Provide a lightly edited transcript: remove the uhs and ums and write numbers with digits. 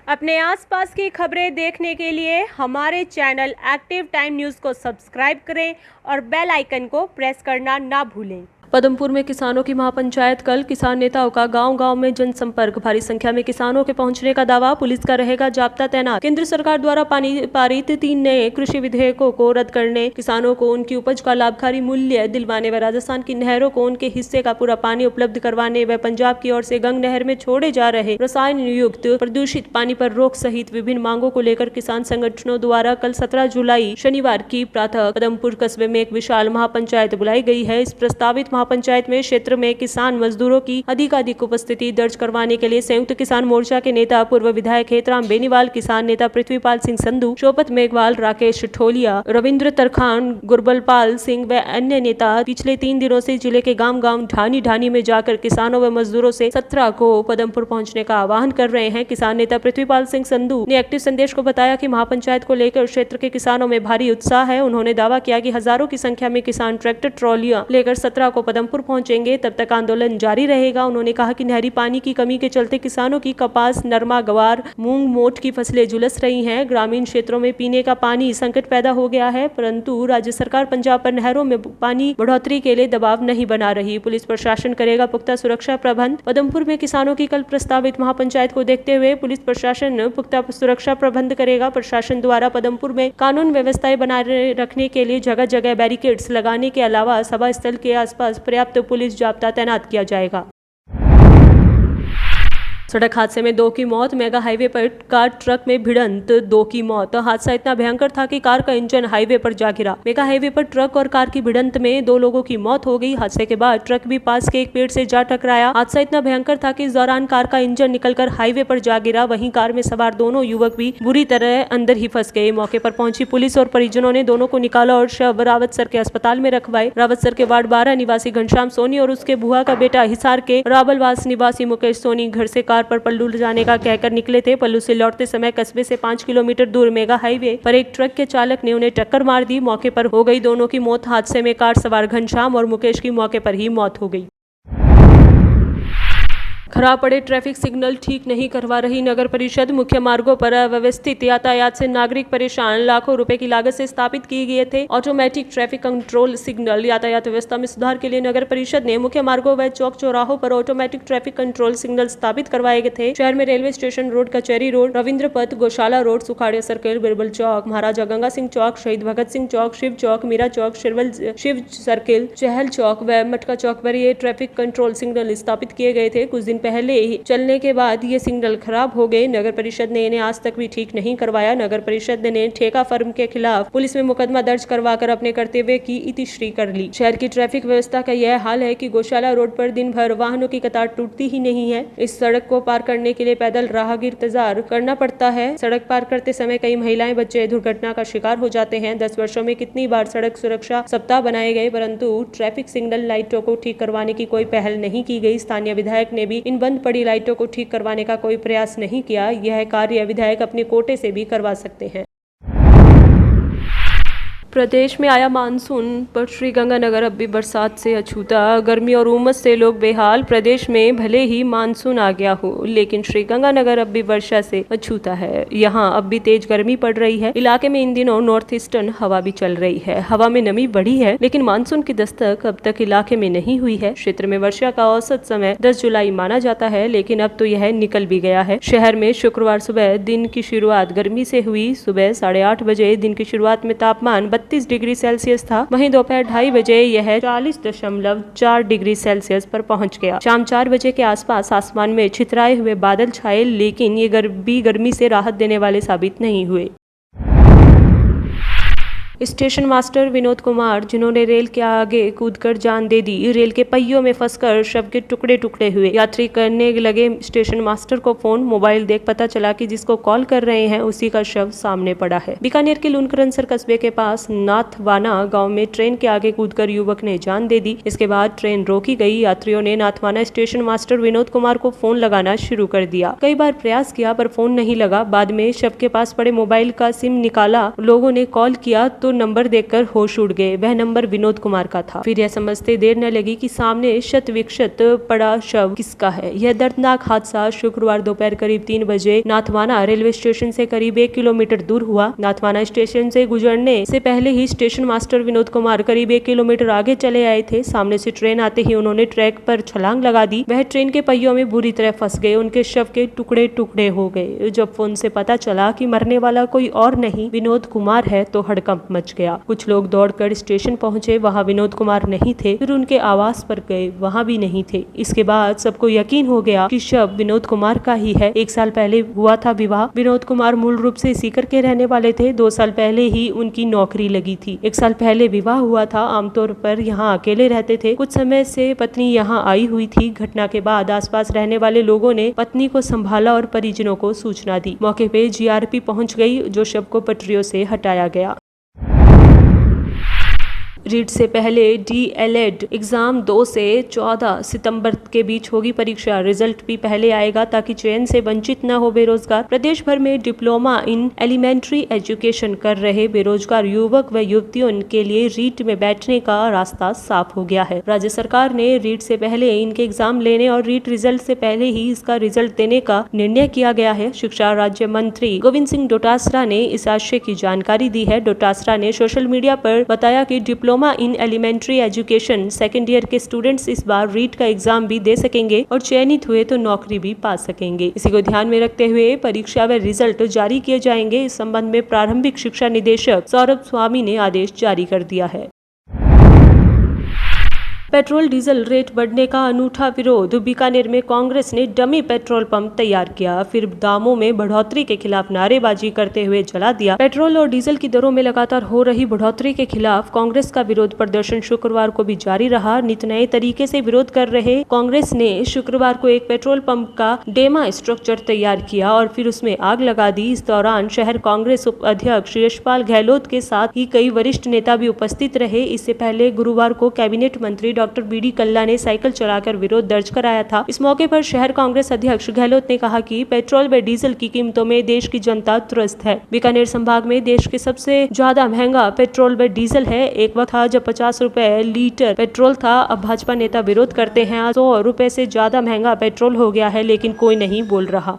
अपने आसपास की खबरें देखने के लिए हमारे चैनल एक्टिव टाइम न्यूज़ को सब्सक्राइब करें और बेल आइकन को प्रेस करना ना भूलें। पदमपुर में किसानों की महापंचायत कल, किसान नेताओं का गांव-गांव में जनसंपर्क। भारी संख्या में किसानों के पहुंचने का दावा, पुलिस का रहेगा जाब्ता तैनात। केंद्र सरकार द्वारा पारित 3 नए कृषि विधेयकों को रद्द करने, किसानों को उनकी उपज का लाभकारी मूल्य दिलवाने व राजस्थान की नहरों को उनके हिस्से का पूरा पानी उपलब्ध करवाने व पंजाब की ओर से गंग नहर में छोड़े जा रहे रसायन युक्त प्रदूषित पानी पर रोक सहित विभिन्न मांगों को लेकर किसान संगठनों द्वारा कल 17 जुलाई शनिवार की प्रातः पदमपुर कस्बे में एक विशाल महापंचायत बुलाई गई है। इस प्रस्तावित महापंचायत में क्षेत्र में किसान मजदूरों की अधिकाधिक उपस्थिति दर्ज करवाने के लिए संयुक्त किसान मोर्चा के नेता पूर्व विधायक हेतराम बेनीवाल, किसान नेता पृथ्वीपाल सिंह संधू, शोपत मेघवाल, राकेश ठोलिया, रविंद्र तरखान, गुरबलपाल सिंह व अन्य नेता पिछले 3 दिनों से जिले के गांव-गांव, ढानी-ढानी में जाकर किसानों व मजदूरों से 17 को पदमपुर पहुंचने का आह्वान कर रहे हैं। किसान नेता पृथ्वीपाल सिंह संधू ने एक्टिव संदेश को बताया कि महापंचायत को लेकर क्षेत्र के किसानों में भारी उत्साह है। उन्होंने दावा किया कि हजारों की संख्या में किसान ट्रैक्टर ट्रॉलियां लेकर 17 को पदमपुर पहुंचेंगे, तब तक आंदोलन जारी रहेगा। उन्होंने कहा कि नहरी पानी की कमी के चलते किसानों की कपास, नरमा, गवार, मूंग, मोठ की फसलें झुलस रही हैं। ग्रामीण क्षेत्रों में पीने का पानी संकट पैदा हो गया है, परंतु राज्य सरकार पंजाब पर नहरों में पानी बढ़ोतरी के लिए दबाव नहीं बना रही। पुलिस प्रशासन करेगा पुख्ता सुरक्षा प्रबंध। पदमपुर में किसानों की कल प्रस्तावित महापंचायत को देखते हुए पुलिस प्रशासन पुख्ता सुरक्षा प्रबंध करेगा। प्रशासन द्वारा पदमपुर में कानून व्यवस्थाएं बनाए रखने के लिए जगह जगह बैरिकेड्स लगाने के अलावा सभा स्थल के आसपास पर्याप्त पुलिस जाब्ता तैनात किया जाएगा। सड़क हादसे में 2 की मौत। मेगा हाईवे पर कार ट्रक में भिड़ंत, 2 की मौत। हादसा इतना भयंकर था कि कार का इंजन हाईवे पर जा गिरा। मेगा हाईवे पर ट्रक और कार की भिड़ंत में 2 लोगों की मौत हो गई। हादसे के बाद ट्रक भी पास के एक पेड़ से जा टकराया। हादसा इतना भयंकर था कि इस दौरान कार का इंजन निकलकर हाईवे पर जा गिरा। वहीं कार में सवार दोनों युवक भी बुरी तरह अंदर ही फंस गए। मौके पर पहुंची पुलिस और परिजनों ने दोनों को निकाला और शव रावतसर के अस्पताल में रखवाए। रावतसर के वार्ड 12 निवासी घनश्याम सोनी और उसके बुआ का बेटा हिसार के राबलवास निवासी मुकेश सोनी घर से कार पर पल्लू जाने का कहकर निकले थे। पल्लू से लौटते समय कस्बे से 5 किलोमीटर दूर मेगा हाईवे पर एक ट्रक के चालक ने उन्हें टक्कर मार दी। मौके पर हो गई दोनों की मौत। हादसे में कार सवार घनश्याम और मुकेश की मौके पर ही मौत हो गई। खराब पड़े ट्रैफिक सिग्नल ठीक नहीं करवा रही नगर परिषद। मुख्य मार्गों पर अव्यवस्थित यातायात से नागरिक परेशान। लाखों रुपए की लागत से स्थापित किए गए थे ऑटोमेटिक ट्रैफिक कंट्रोल सिग्नल। यातायात व्यवस्था में सुधार के लिए नगर परिषद ने मुख्य मार्गों व चौक चौराहों पर ऑटोमेटिक ट्रैफिक कंट्रोल सिग्नल स्थापित करवाए गए थे। शहर में रेलवे स्टेशन रोड, कचहरी रोड, रविंद्र पथ, गौशाला रोड, सुखाड़िया सर्किल, बिरबल चौक, महाराजा गंगा सिंह चौक, शहीद भगत सिंह चौक, शिव चौक, मीरा चौक, शिव सर्किल, चहल चौक व मटका चौक पर ये ट्रैफिक कंट्रोल सिग्नल स्थापित किए गए थे। कुछ दिन पहले चलने के बाद ये सिग्नल खराब हो गए। नगर परिषद ने इन्हें आज तक भी ठीक नहीं करवाया। नगर परिषद ने ठेका फर्म के खिलाफ पुलिस में मुकदमा दर्ज करवाकर अपने कर्तव्य की इतिश्री कर ली। शहर की ट्रैफिक व्यवस्था का यह हाल है कि गौशाला रोड पर दिन भर वाहनों की कतार टूटती ही नहीं है। इस सड़क को पार करने के लिए पैदल राहगीर इंतजार करना पड़ता है। सड़क पार करते समय कई महिलाएं, बच्चे दुर्घटना का शिकार हो जाते हैं। 10 वर्षों में कितनी बार सड़क सुरक्षा सप्ताह बनाए गए, परंतु ट्रैफिक सिग्नल लाइटों को ठीक करवाने की कोई पहल नहीं की गई। स्थानीय विधायक ने भी इन बंद पड़ी लाइटों को ठीक करवाने का कोई प्रयास नहीं किया। यह कार्य विधायक अपने कोटे से भी करवा सकते हैं। प्रदेश में आया मानसून, पर श्रीगंगानगर अब भी बरसात से अछूता। गर्मी और उमस से लोग बेहाल। प्रदेश में भले ही मानसून आ गया हो, लेकिन श्रीगंगानगर अब भी वर्षा से अछूता है। यहाँ अब भी तेज गर्मी पड़ रही है। इलाके में इन दिनों नॉर्थ ईस्टर्न हवा भी चल रही है। हवा में नमी बढ़ी है, लेकिन मानसून की दस्तक अब तक इलाके में नहीं हुई है। क्षेत्र में वर्षा का औसत समय 10 जुलाई माना जाता है, लेकिन अब तो यह निकल भी गया है। शहर में शुक्रवार सुबह दिन की शुरुआत गर्मी से हुई। सुबह 8:30 बजे दिन की शुरुआत में तापमान 32 डिग्री सेल्सियस था। वहीं दोपहर 2:30 बजे यह 40.4 डिग्री सेल्सियस पर पहुंच गया। शाम 4 बजे के आसपास आसमान में छितराए हुए बादल छाए, लेकिन ये गर्मी से राहत देने वाले साबित नहीं हुए। स्टेशन मास्टर विनोद कुमार, जिन्होंने रेल के आगे कूदकर जान दे दी, रेल के पहियों में फंसकर शव के टुकड़े टुकड़े हुए। यात्री करने लगे स्टेशन मास्टर को फोन। मोबाइल देख पता चला कि जिसको कॉल कर रहे हैं उसी का शव सामने पड़ा है। बीकानेर के लूनकरनसर कस्बे के पास नाथवाना गांव में ट्रेन के आगे कूदकर युवक ने जान दे दी। इसके बाद ट्रेन रोकी गई। यात्रियों ने नाथवाना स्टेशन मास्टर विनोद कुमार को फोन लगाना शुरू कर दिया। कई बार प्रयास किया पर फोन नहीं लगा। बाद में शव के पास पड़े मोबाइल का सिम निकाला। लोगों ने कॉल किया तो तो नंबर देखकर होश उड़ गए। वह नंबर विनोद कुमार का था। फिर यह समझते देर न लगी कि सामने शत विक्षत पड़ा शव किसका है। यह दर्दनाक हादसा शुक्रवार दोपहर करीब 3 बजे नाथवाना रेलवे स्टेशन से करीब 1 किलोमीटर दूर हुआ। नाथवाना स्टेशन से गुजरने से पहले ही स्टेशन मास्टर विनोद कुमार करीब 1 किलोमीटर आगे चले आए थे। सामने से ट्रेन आते ही उन्होंने ट्रैक पर छलांग लगा दी। वह ट्रेन के पहियों में बुरी तरह फंस गए। उनके शव के टुकड़े टुकड़े हो गए। जब फोन से पता चला कि मरने वाला कोई और नहीं विनोद कुमार है तो हड़कंप मच गया। कुछ लोग दौड़कर स्टेशन पहुंचे, वहां विनोद कुमार नहीं थे। फिर उनके आवास पर गए, वहां भी नहीं थे। इसके बाद सबको यकीन हो गया कि शव विनोद कुमार का ही है। 1 साल पहले हुआ था विवाह। विनोद कुमार मूल रूप से सीकर के रहने वाले थे। 2 साल पहले ही उनकी नौकरी लगी थी। 1 साल पहले विवाह हुआ था। आमतौर पर यहाँ अकेले रहते थे। कुछ समय से पत्नी यहाँ आई हुई थी। घटना के बाद आसपास रहने वाले लोगों ने पत्नी को संभाला और परिजनों को सूचना दी। मौके पे जीआरपी पहुंच गई, जो शव को पटरियों से हटाया गया। रीट से पहले डीएलएड एग्जाम 2 से 14 सितंबर के बीच होगी परीक्षा। रिजल्ट भी पहले आएगा ताकि चयन से वंचित न हो बेरोजगार। प्रदेश भर में डिप्लोमा इन एलिमेंट्री एजुकेशन कर रहे बेरोजगार युवक व युवतियों के लिए रीट में बैठने का रास्ता साफ हो गया है। राज्य सरकार ने रीट से पहले इनके एग्जाम लेने और रीट रिजल्ट से पहले ही इसका रिजल्ट देने का निर्णय किया गया है। शिक्षा राज्य मंत्री गोविंद सिंह डोटासरा ने इस आशय की जानकारी दी है। डोटासरा ने सोशल मीडिया पर बताया कि diploma in elementary education second year के स्टूडेंट्स इस बार रीट का एग्जाम भी दे सकेंगे और चयनित हुए तो नौकरी भी पा सकेंगे। इसी को ध्यान में रखते हुए परीक्षा व रिजल्ट जारी किए जाएंगे। इस संबंध में प्रारंभिक शिक्षा निदेशक सौरभ स्वामी ने आदेश जारी कर दिया है। पेट्रोल डीजल रेट बढ़ने का अनूठा विरोध। बीकानेर में कांग्रेस ने डमी पेट्रोल पंप तैयार किया, फिर दामों में बढ़ोतरी के खिलाफ नारेबाजी करते हुए जला दिया। पेट्रोल और डीजल की दरों में लगातार हो रही बढ़ोतरी के खिलाफ कांग्रेस का विरोध प्रदर्शन शुक्रवार को भी जारी रहा। नित नए तरीके से विरोध कर रहे कांग्रेस ने शुक्रवार को एक पेट्रोल पंप का डेमा स्ट्रक्चर तैयार किया और फिर उसमें आग लगा दी। इस दौरान शहर कांग्रेस उपाध्यक्ष यशपाल गहलोत के साथ ही कई वरिष्ठ नेता भी उपस्थित रहे। इससे पहले गुरुवार को कैबिनेट मंत्री डॉक्टर बीडी कल्ला ने साइकिल चलाकर विरोध दर्ज कराया था। इस मौके पर शहर कांग्रेस अध्यक्ष गहलोत ने कहा कि पेट्रोल व डीजल की कीमतों में देश की जनता त्रस्त है। बीकानेर संभाग में देश के सबसे ज्यादा महंगा पेट्रोल व डीजल है। एक वक्त था जब 50 रुपए लीटर पेट्रोल था। अब भाजपा नेता विरोध करते हैं 100 रुपए से ज्यादा महंगा पेट्रोल हो गया है, लेकिन कोई नहीं बोल रहा।